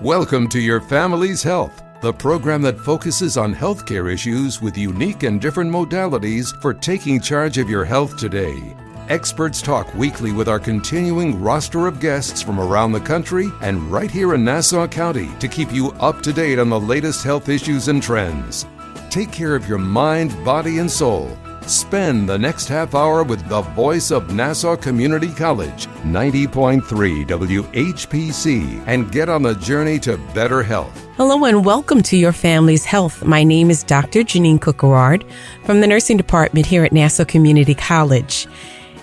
Welcome to Your Family's Health, the program that focuses on healthcare issues with unique and different modalities for taking charge of your health today. Experts talk weekly with our continuing roster of guests from around the country and right here in Nassau County to keep you up to date on the latest health issues and trends. Take care of your mind, body, and soul. Spend the next half hour with the voice of Nassau Community College, 90.3 WHPC, and get on the journey to better health. Hello and welcome to Your Family's Health. My name is Dr. Jeanine Cook-Garard from the Nursing Department here at Nassau Community College.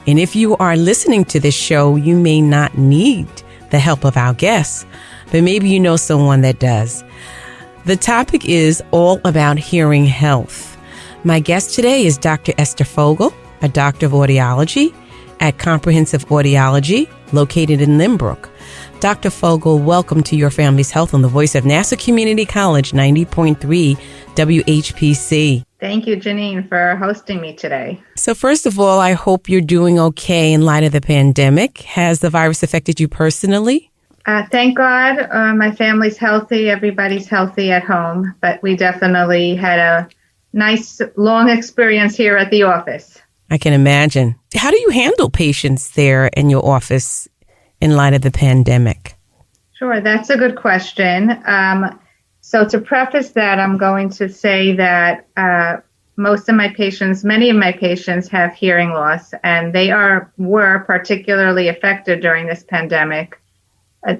And if you are listening to this show, you may not need the help of our guests, but maybe you know someone that does. The topic is all about hearing health. My guest today is Dr. Esther Fogel, a Doctor of Audiology at Comprehensive Audiology, located in Lynbrook. Dr. Fogel, welcome to Your Family's Health on the voice of Nassau Community College, 90.3 WHPC. Thank you, Jeanine, for hosting me today. So first of all, I hope you're doing okay in light of the pandemic. Has the virus affected you personally? Thank God my family's healthy. Everybody's healthy at home, but we definitely had a nice, long experience here at the office. I can imagine. How do you handle patients there in your office in light of the pandemic? Sure, that's a good question. So to preface that, I'm going to say that many of my patients have hearing loss, and they were particularly affected during this pandemic.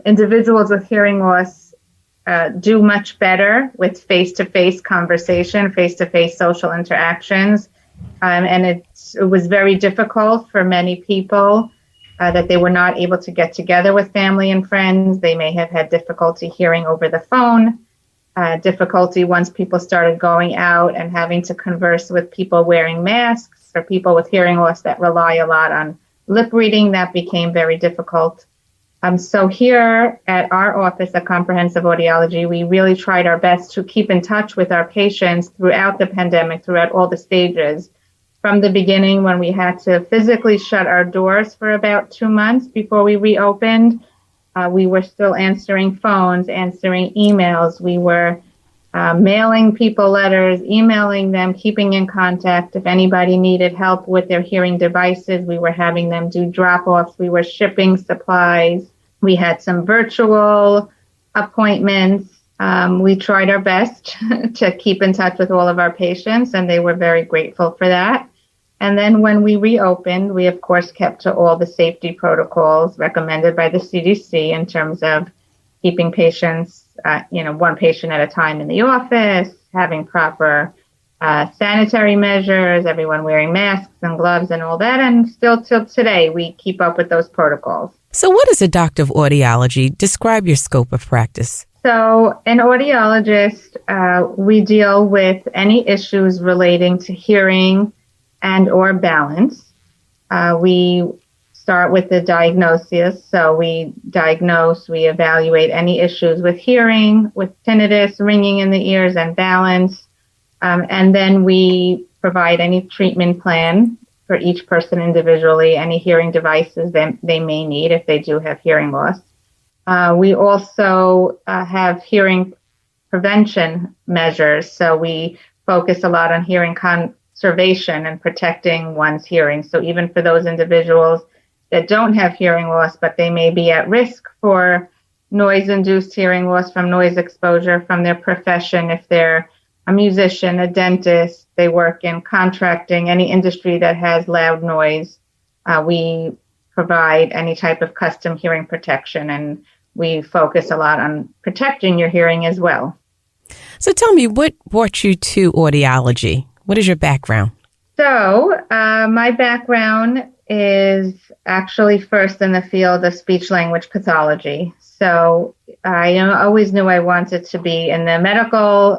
Individuals with hearing loss do much better with face-to-face conversation, face-to-face social interactions. And it was very difficult for many people that they were not able to get together with family and friends. They may have had difficulty hearing over the phone, difficulty once people started going out and having to converse with people wearing masks, or people with hearing loss that rely a lot on lip reading. That became very difficult. So here at our office at Comprehensive Audiology, we really tried our best to keep in touch with our patients throughout the pandemic, throughout all the stages. From the beginning, when we had to physically shut our doors for about 2 months before we reopened, we were still answering phones, answering emails. We were mailing people letters, emailing them, keeping in contact. If anybody needed help with their hearing devices, we were having them do drop-offs. We were shipping supplies. We had some virtual appointments. We tried our best to keep in touch with all of our patients, and they were very grateful for that. And then when we reopened, we, of course, kept to all the safety protocols recommended by the CDC in terms of keeping patients, one patient at a time in the office, having proper sanitary measures, everyone wearing masks and gloves and all that. And still till today, we keep up with those protocols. So what is a Doctor of Audiology? Describe your scope of practice. So an audiologist, we deal with any issues relating to hearing and or balance. We start with the diagnosis. So we diagnose, we evaluate any issues with hearing, with tinnitus, ringing in the ears, and balance. And then we provide any treatment plan for each person individually, any hearing devices that they may need if they do have hearing loss. We also have hearing prevention measures. So we focus a lot on hearing conservation and protecting one's hearing. So even for those individuals that don't have hearing loss, but they may be at risk for noise-induced hearing loss from noise exposure from their profession, if they're a musician, a dentist, they work in contracting, any industry that has loud noise, we provide any type of custom hearing protection, and we focus a lot on protecting your hearing as well. So tell me, what brought you to audiology? What is your background? So my background is actually first in the field of speech-language pathology. So I always knew I wanted to be in the medical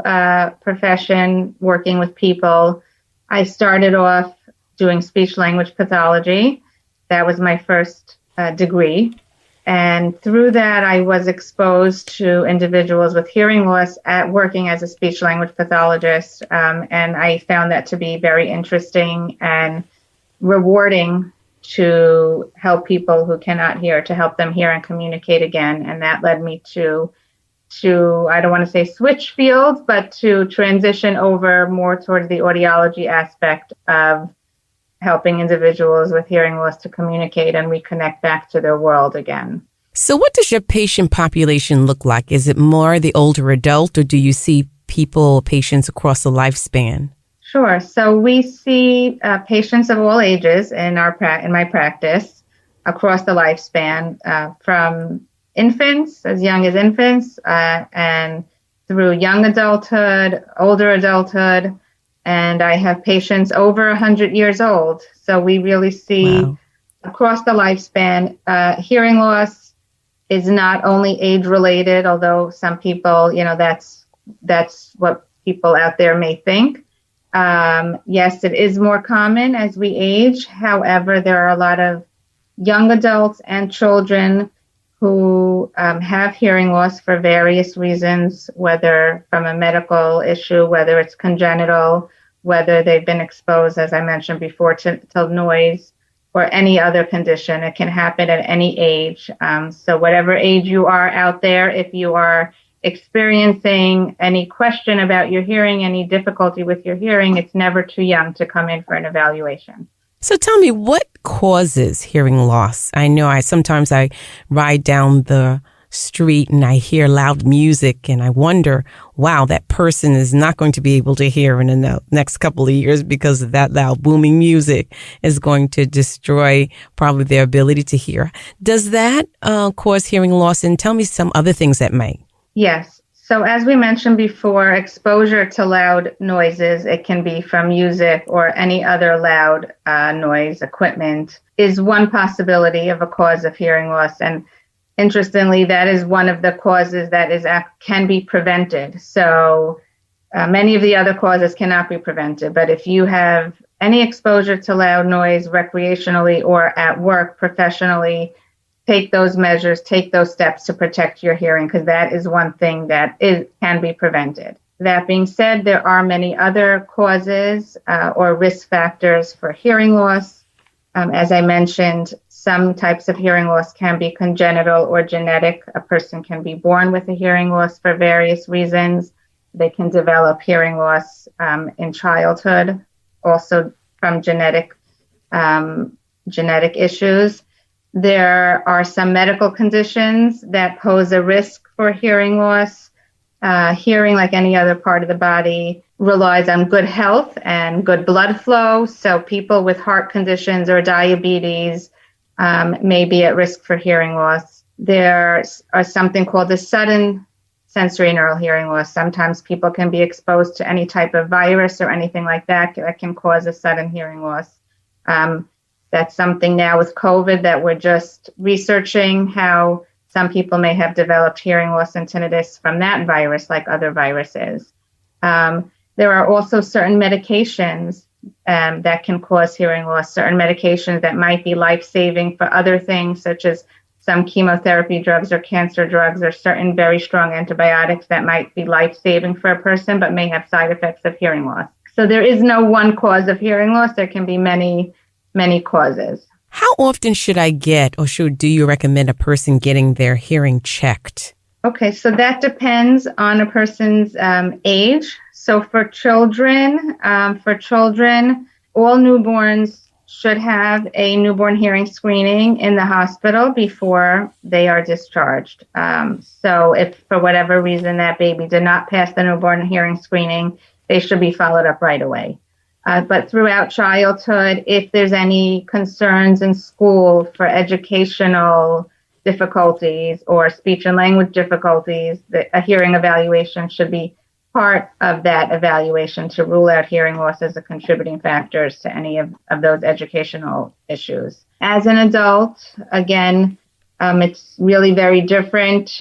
profession, working with people. I started off doing speech-language pathology. That was my first degree. And through that, I was exposed to individuals with hearing loss at working as a speech-language pathologist. And I found that to be very interesting and rewarding to help people who cannot hear, to help them hear and communicate again. And that led me to to, I don't want to say switch fields, but to transition over more towards the audiology aspect of helping individuals with hearing loss to communicate and reconnect back to their world again. So what does your patient population look like? Is it more the older adult, or do you see patients across the lifespan? Sure. So we see patients of all ages in my practice across the lifespan, from infants, as young as infants, and through young adulthood, older adulthood, and I have patients over 100 years old. So we really see across the lifespan. Hearing loss is not only age-related, although some people, that's what people out there may think. Yes, it is more common as we age. However, there are a lot of young adults and children who have hearing loss for various reasons, whether from a medical issue, whether it's congenital, whether they've been exposed, as I mentioned before, to noise or any other condition. It can happen at any age. So whatever age you are out there, if you are experiencing any question about your hearing, any difficulty with your hearing, it's never too young to come in for an evaluation. So tell me, what causes hearing loss? I know sometimes I ride down the street and I hear loud music and I wonder, wow, that person is not going to be able to hear in the next couple of years because of that loud booming music is going to destroy probably their ability to hear. Does that cause hearing loss? And tell me some other things that might. Yes. So as we mentioned before, exposure to loud noises, it can be from music or any other loud noise equipment, is one possibility of a cause of hearing loss. And interestingly, that is one of the causes that can be prevented. So many of the other causes cannot be prevented. But if you have any exposure to loud noise recreationally or at work professionally, take those measures, take those steps to protect your hearing, because that is one thing that can be prevented. That being said, there are many other causes or risk factors for hearing loss. As I mentioned, some types of hearing loss can be congenital or genetic. A person can be born with a hearing loss for various reasons. They can develop hearing loss in childhood, also from genetic issues. There are some medical conditions that pose a risk for hearing loss. Hearing, like any other part of the body, relies on good health and good blood flow. So people with heart conditions or diabetes may be at risk for hearing loss. There are something called the sudden sensory neural hearing loss. Sometimes people can be exposed to any type of virus or anything like that can cause a sudden hearing loss. That's something now with COVID that we're just researching, how some people may have developed hearing loss and tinnitus from that virus, like other viruses. There are also certain medications that can cause hearing loss, certain medications that might be life-saving for other things, such as some chemotherapy drugs or cancer drugs, or certain very strong antibiotics that might be life-saving for a person, but may have side effects of hearing loss. So there is no one cause of hearing loss. There can be many causes. How often should I do you recommend a person getting their hearing checked? Okay, so that depends on a person's age. So for children, all newborns should have a newborn hearing screening in the hospital before they are discharged. So if for whatever reason that baby did not pass the newborn hearing screening, they should be followed up right away. But throughout childhood, if there's any concerns in school for educational difficulties or speech and language difficulties, a hearing evaluation should be part of that evaluation to rule out hearing loss as a contributing factor to any of those educational issues. As an adult, again, it's really very different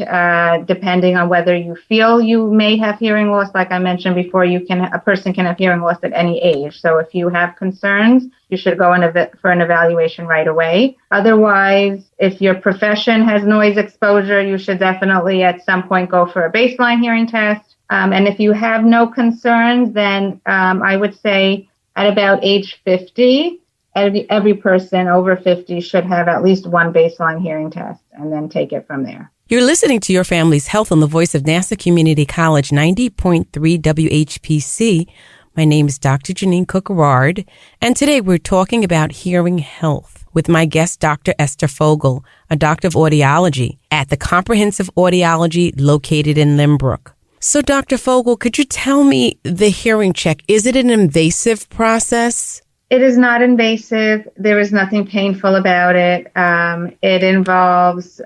depending on whether you feel you may have hearing loss. Like I mentioned before, a person can have hearing loss at any age. So if you have concerns, you should go for an evaluation right away. Otherwise, if your profession has noise exposure, you should definitely at some point go for a baseline hearing test. And if you have no concerns, then I would say at about age 50, every person over 50 should have at least one baseline hearing test and then take it from there. You're listening to Your Family's Health on the voice of Nassau Community College 90.3 WHPC. My name is Dr. Jeanine Cook-Garard, and today we're talking about hearing health with my guest, Dr. Esther Fogel, a Doctor of Audiology at the Comprehensive Audiology located in Lynbrook. So, Dr. Fogel, could you tell me the hearing check? Is it an invasive process? It is not invasive. There is nothing painful about it. It involves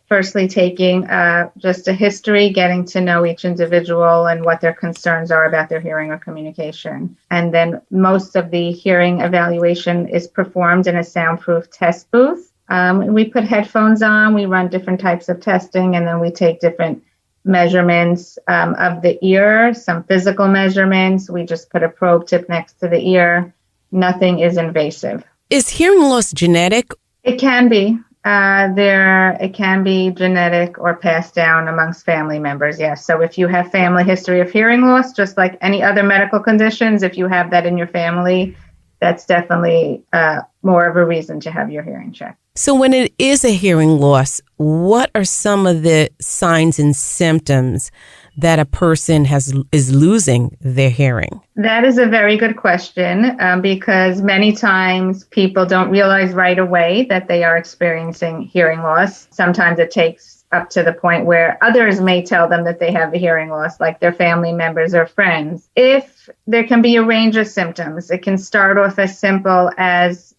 firstly taking just a history, getting to know each individual and what their concerns are about their hearing or communication. And then most of the hearing evaluation is performed in a soundproof test booth. We put headphones on, we run different types of testing, and then we take different measurements of the ear, some physical measurements. We just put a probe tip next to the ear. Nothing is invasive. Is hearing loss genetic? It can be. It can be genetic or passed down amongst family members, yes. So if you have family history of hearing loss, just like any other medical conditions, if you have that in your family, that's definitely more of a reason to have your hearing checked. So when it is a hearing loss, what are some of the signs and symptoms that a person is losing their hearing? That is a very good question because many times people don't realize right away that they are experiencing hearing loss. Sometimes it takes up to the point where others may tell them that they have a hearing loss, like their family members or friends. If there can be a range of symptoms, it can start off as simple as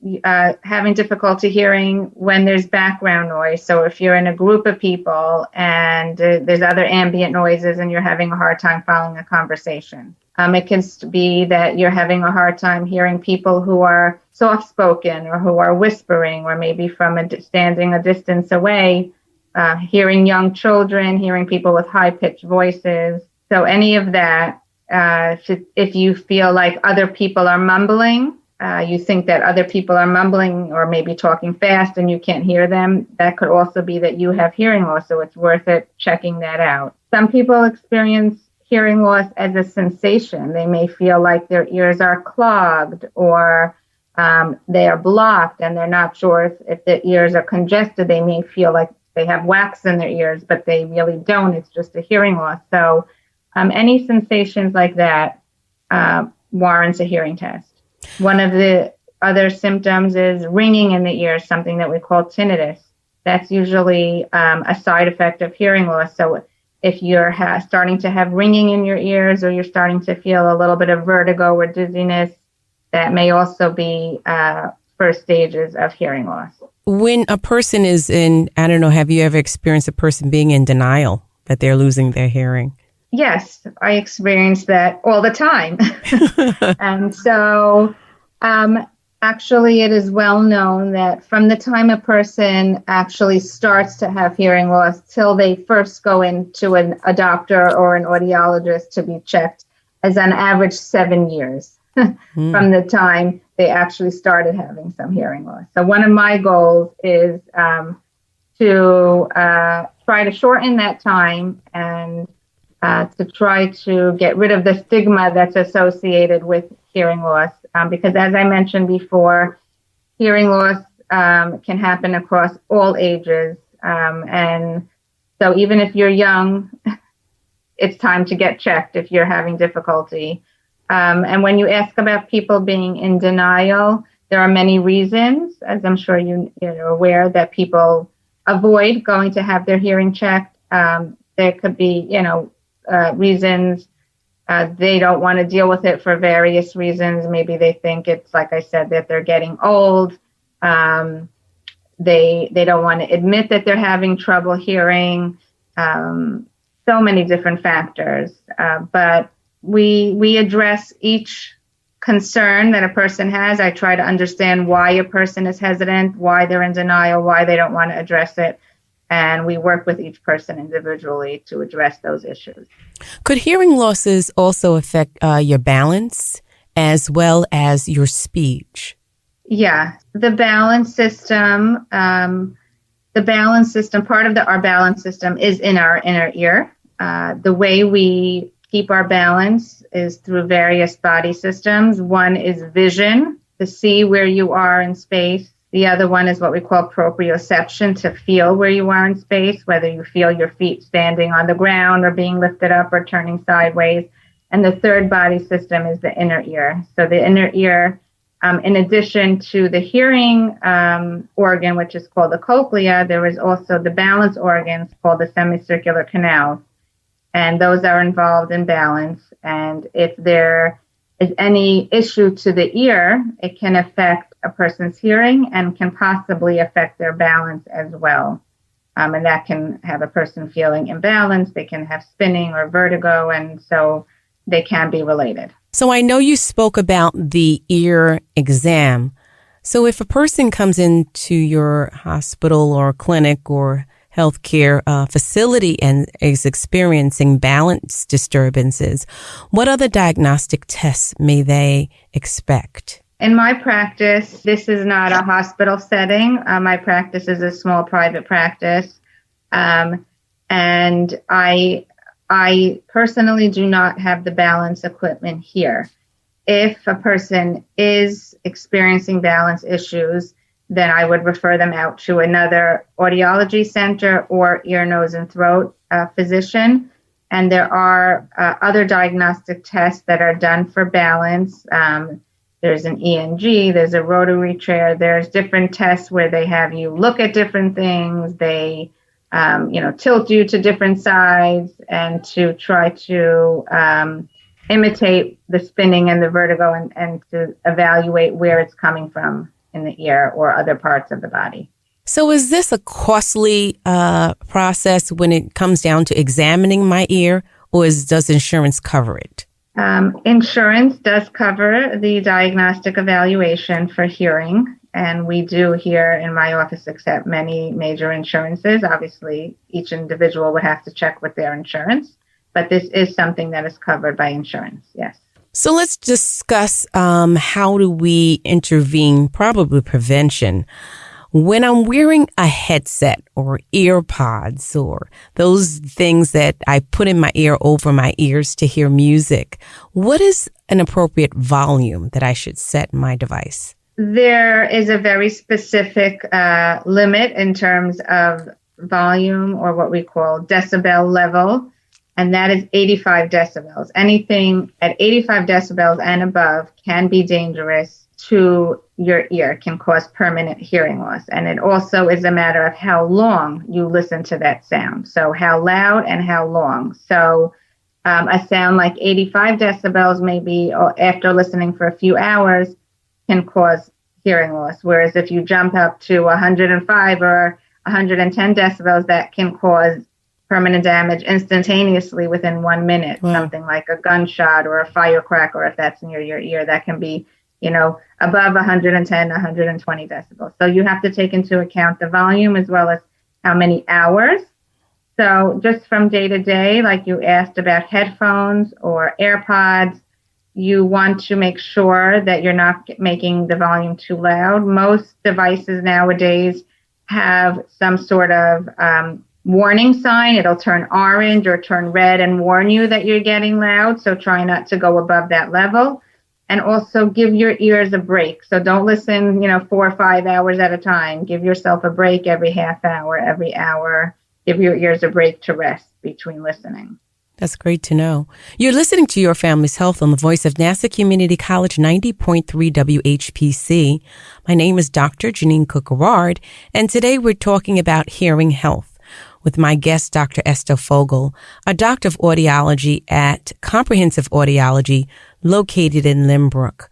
having difficulty hearing when there's background noise. So if you're in a group of people and there's other ambient noises and you're having a hard time following a conversation. It can be that you're having a hard time hearing people who are soft-spoken or who are whispering, or maybe from standing a distance away, hearing young children, hearing people with high-pitched voices. So any of that, if you feel like other people are mumbling, you think that other people are mumbling or maybe talking fast and you can't hear them, that could also be that you have hearing loss, so it's worth it checking that out. Some people experience hearing loss as a sensation. They may feel like their ears are clogged or they are blocked and they're not sure if the ears are congested. They may feel like they have wax in their ears, but they really don't. It's just a hearing loss. So any sensations like that warrants a hearing test. One of the other symptoms is ringing in the ears, something that we call tinnitus. That's usually a side effect of hearing loss. So if you're starting to have ringing in your ears or you're starting to feel a little bit of vertigo or dizziness, that may also be first stages of hearing loss. When a person is in, I don't know, have you ever experienced a person being in denial that they're losing their hearing? Yes, I experience that all the time. And so actually it is well known that from the time a person actually starts to have hearing loss till they first go into a doctor or an audiologist to be checked is on average 7 years from the time they actually started having some hearing loss. So one of my goals is to try to shorten that time and to try to get rid of the stigma that's associated with hearing loss. Because as I mentioned before, hearing loss can happen across all ages. And so even if you're young, it's time to get checked if you're having difficulty. And when you ask about people being in denial, there are many reasons, as I'm sure you're aware, that people avoid going to have their hearing checked. There could be, reasons they don't want to deal with it for various reasons. Maybe they think it's, like I said, that they're getting old. They don't want to admit that they're having trouble hearing. So many different factors. But we address each concern that a person has. I try to understand why a person is hesitant, why they're in denial, why they don't want to address it. And we work with each person individually to address those issues. Could hearing losses also affect your balance as well as your speech? Yeah, the balance system, part of our balance system is in our inner ear. The way we keep our balance is through various body systems. One is vision, to see where you are in space. The other one is what we call proprioception, to feel where you are in space, whether you feel your feet standing on the ground or being lifted up or turning sideways. And the third body system is the inner ear. So the inner ear, in addition to the hearing organ, which is called the cochlea, there is also the balance organs called the semicircular canals. And those are involved in balance. And if there is any issue to the ear, it can affect a person's hearing and can possibly affect their balance as well. And that can have a person feeling imbalanced. They can have spinning or vertigo, and so they can be related. So I know you spoke about the ear exam. So if a person comes into your hospital or clinic or healthcare facility and is experiencing balance disturbances, what other diagnostic tests may they expect? In my practice, this is not a hospital setting. My practice is a small private practice. And I personally do not have the balance equipment here. If a person is experiencing balance issues, then I would refer them out to another audiology center or ear, nose, and throat physician. And there are other diagnostic tests that are done for balance. There's an ENG, there's a rotary chair, there's different tests where they have you look at different things. They tilt you to different sides and to try to imitate the spinning and the vertigo and to evaluate where it's coming from in the ear or other parts of the body. So is this a costly process when it comes down to examining my ear, or does insurance cover it? Insurance does cover the diagnostic evaluation for hearing. And we do here in my office accept many major insurances. Obviously, each individual would have to check with their insurance, but this is something that is covered by insurance, yes. So let's discuss how do we intervene, probably prevention. When I'm wearing a headset or ear pods or those things that I put in my ear over my ears to hear music, what is an appropriate volume that I should set in my device? There is a very specific limit in terms of volume, or what we call decibel level, and that is 85 decibels. Anything at 85 decibels and above can be dangerous to your ear, can cause permanent hearing loss. And it also is a matter of how long you listen to that sound. So how loud and how long. So a sound like 85 decibels, maybe after listening for a few hours, can cause hearing loss. Whereas if you jump up to 105 or 110 decibels, that can cause permanent damage instantaneously within 1 minute. Wow. Something like a gunshot or a firecracker, or if that's near your ear, that can be, above 110, 120 decibels. So you have to take into account the volume as well as how many hours. So just from day to day, like you asked about headphones or AirPods, you want to make sure that you're not making the volume too loud. Most devices nowadays have some sort of warning sign. It'll turn orange or turn red and warn you that you're getting loud. So try not to go above that level. And also give your ears a break. So don't listen, 4 or 5 hours at a time. Give yourself a break every half hour, every hour. Give your ears a break to rest between listening. That's great to know. You're listening to Your Family's Health on the voice of Nassau Community College 90.3 WHPC. My name is Dr. Jeanine Cook-Garard, and today we're talking about hearing health with my guest, Dr. Esther Fogel, a doctor of audiology at Comprehensive Audiology, located in Lynbrook.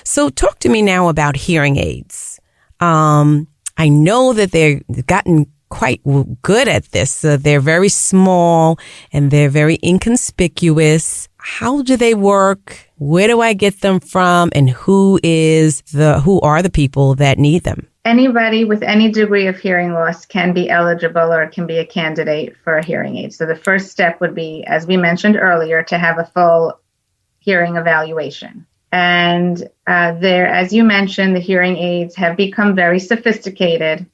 So talk to me now about hearing aids. I know that they've gotten quite good at this. They're very small and they're very inconspicuous. How do they work? Where do I get them from? And who are the people that need them? Anybody with any degree of hearing loss can be eligible or can be a candidate for a hearing aid. So the first step would be, as we mentioned earlier, to have a full hearing evaluation. And as you mentioned, the hearing aids have become very sophisticated,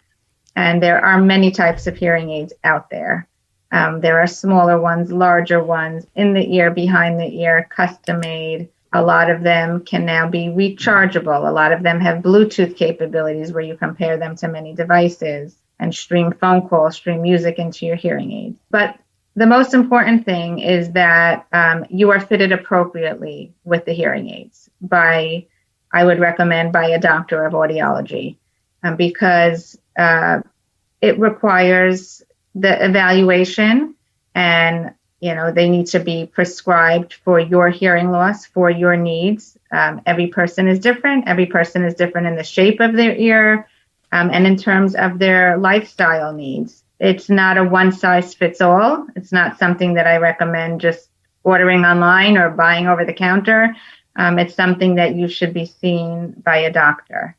and there are many types of hearing aids out there. There are smaller ones, larger ones, in the ear, behind the ear, custom made. A lot of them can now be rechargeable. A lot of them have Bluetooth capabilities where you can pair them to many devices and stream phone calls, stream music into your hearing aids. But the most important thing is that you are fitted appropriately with the hearing aids I would recommend by a doctor of audiology, because it requires the evaluation, and they need to be prescribed for your hearing loss, for your needs. Every person is different. Every person is different in the shape of their ear and in terms of their lifestyle needs. It's not a one size fits all. It's not something that I recommend just ordering online or buying over the counter. It's something that you should be seen by a doctor.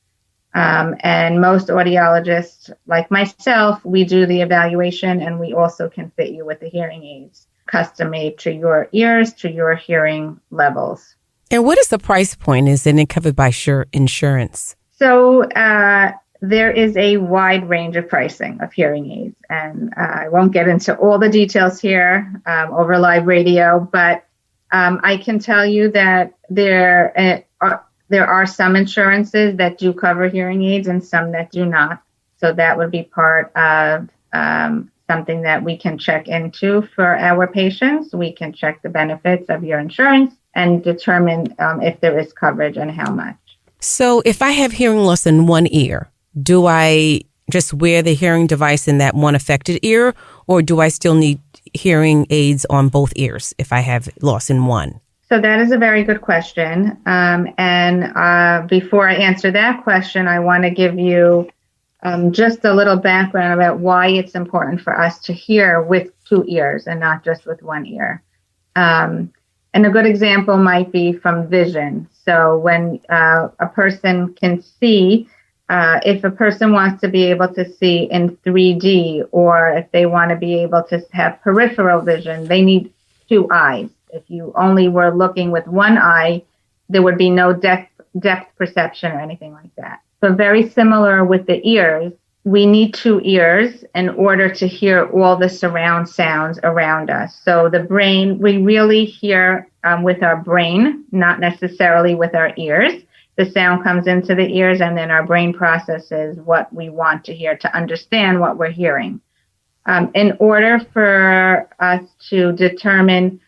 And most audiologists, like myself, we do the evaluation, and we also can fit you with the hearing aids, custom made to your ears, to your hearing levels. And what is the price point? Is it covered by insurance? So there is a wide range of pricing of hearing aids, and I won't get into all the details here over live radio, but I can tell you that there are some insurances that do cover hearing aids and some that do not. So that would be part of something that we can check into for our patients. We can check the benefits of your insurance and determine if there is coverage and how much. So if I have hearing loss in one ear, do I just wear the hearing device in that one affected ear, or do I still need hearing aids on both ears if I have loss in one? So that is a very good question. And before I answer that question, I want to give you just a little background about why it's important for us to hear with two ears and not just with one ear. And a good example might be from vision. So when a person can see, if a person wants to be able to see in 3D, or if they want to be able to have peripheral vision, they need two eyes. If you only were looking with one eye, there would be no depth perception or anything like that. So very similar with the ears, we need two ears in order to hear all the surround sounds around us. So the brain, we really hear with our brain, not necessarily with our ears. The sound comes into the ears, and then our brain processes what we want to hear to understand what we're hearing. In order for us to determine,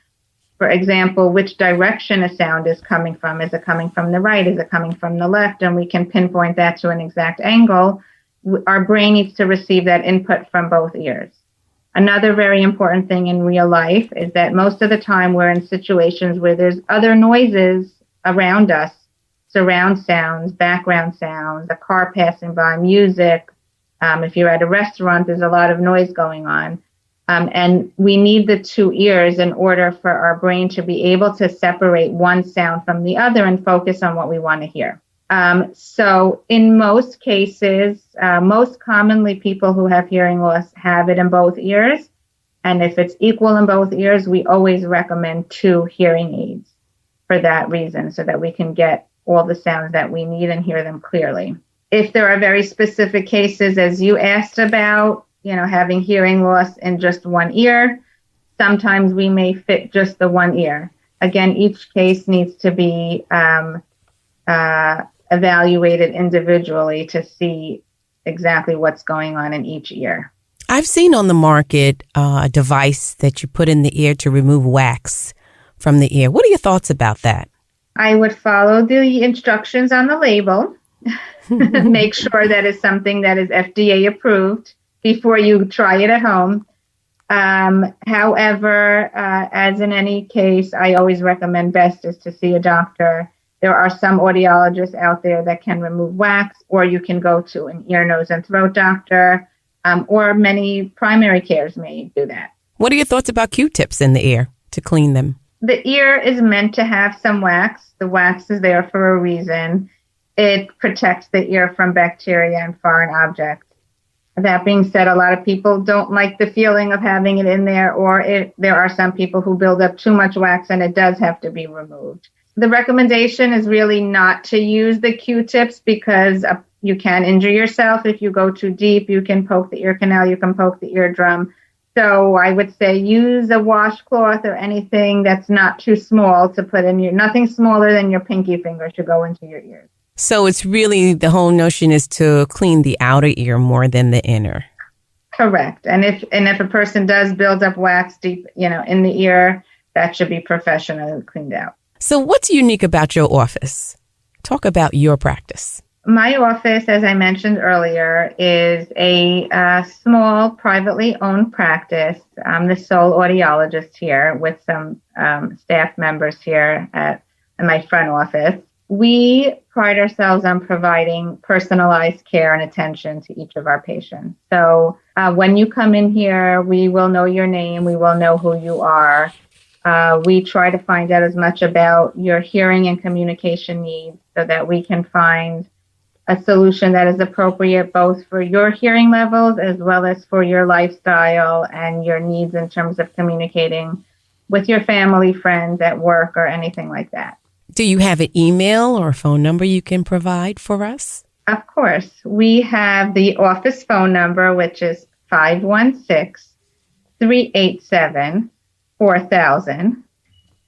for example, which direction a sound is coming from, is it coming from the right, is it coming from the left, and we can pinpoint that to an exact angle, our brain needs to receive that input from both ears. Another very important thing in real life is that most of the time we're in situations where there's other noises around us, surround sounds, background sounds, a car passing by, music. If you're at a restaurant, there's a lot of noise going on. And we need the two ears in order for our brain to be able to separate one sound from the other and focus on what we want to hear. So in most cases, most commonly people who have hearing loss have it in both ears. And if it's equal in both ears, we always recommend two hearing aids for that reason, so that we can get all the sounds that we need and hear them clearly. If there are very specific cases, as you asked about, having hearing loss in just one ear, sometimes we may fit just the one ear. Again, each case needs to be evaluated individually to see exactly what's going on in each ear. I've seen on the market a device that you put in the ear to remove wax from the ear. What are your thoughts about that? I would follow the instructions on the label. Make sure that it's something that is FDA approved before you try it at home. However, as in any case, I always recommend best is to see a doctor. There are some audiologists out there that can remove wax, or you can go to an ear, nose, and throat doctor, or many primary cares may do that. What are your thoughts about Q-tips in the ear to clean them? The ear is meant to have some wax. The wax is there for a reason. It protects the ear from bacteria and foreign objects. That being said, a lot of people don't like the feeling of having it in there, or there are some people who build up too much wax and it does have to be removed. The recommendation is really not to use the Q-tips because you can injure yourself if you go too deep. You can poke the ear canal, you can poke the eardrum. So I would say use a washcloth or anything that's not too small to put in nothing smaller than your pinky finger should go into your ears. So it's really, the whole notion is to clean the outer ear more than the inner. Correct. And if a person does build up wax deep, in the ear, that should be professionally cleaned out. So what's unique about your office? Talk about your practice. My office, as I mentioned earlier, is a small, privately owned practice. I'm the sole audiologist here with some staff members here in my front office. We pride ourselves on providing personalized care and attention to each of our patients. So when you come in here, we will know your name. We will know who you are. We try to find out as much about your hearing and communication needs so that we can find a solution that is appropriate both for your hearing levels as well as for your lifestyle and your needs in terms of communicating with your family, friends, at work, or anything like that. Do you have an email or a phone number you can provide for us? Of course. We have the office phone number, which is 516-387-4000.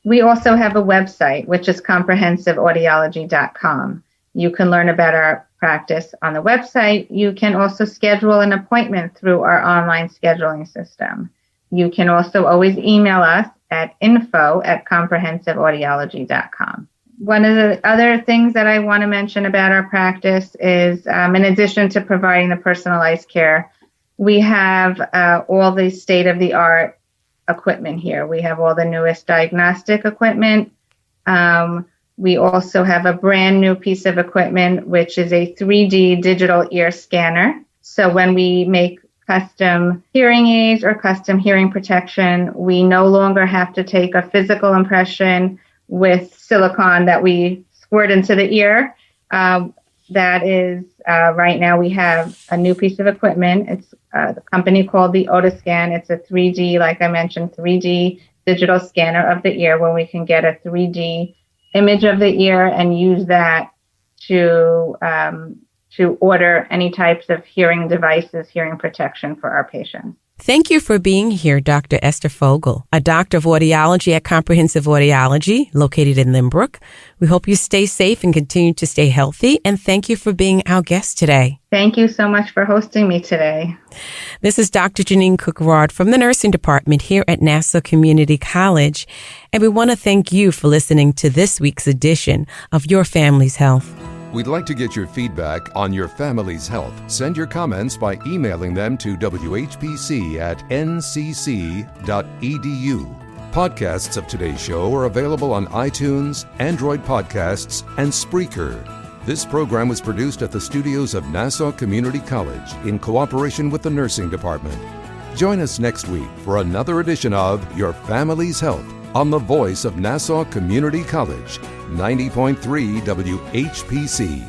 We also have a website, which is comprehensiveaudiology.com. You can learn about our practice on the website. You can also schedule an appointment through our online scheduling system. You can also always email us at info@comprehensiveaudiology.com. One of the other things that I want to mention about our practice is, in addition to providing the personalized care, we have all the state-of-the-art equipment here. We have all the newest diagnostic equipment. We also have a brand new piece of equipment, which is a 3D digital ear scanner. So when we make custom hearing aids or custom hearing protection, we no longer have to take a physical impression with silicone that we squirt into the ear. That is, right now we have a new piece of equipment. It's the company called the Otoscan. It's a 3D, like I mentioned, 3D digital scanner of the ear where we can get a 3D image of the ear and use that to order any types of hearing devices, hearing protection for our patients. Thank you for being here, Dr. Esther Fogel, a doctor of audiology at Comprehensive Audiology, located in Lynbrook. We hope you stay safe and continue to stay healthy, and thank you for being our guest today. Thank you so much for hosting me today. This is Dr. Jeanine Cook-Garard from the nursing department here at Nassau Community College, and we want to thank you for listening to this week's edition of Your Family's Health. We'd like to get your feedback on your family's health. Send your comments by emailing them to whpc@ncc.edu. Podcasts of today's show are available on iTunes, Android Podcasts, and Spreaker. This program was produced at the studios of Nassau Community College in cooperation with the nursing department. Join us next week for another edition of Your Family's Health on the voice of Nassau Community College, 90.3 WHPC.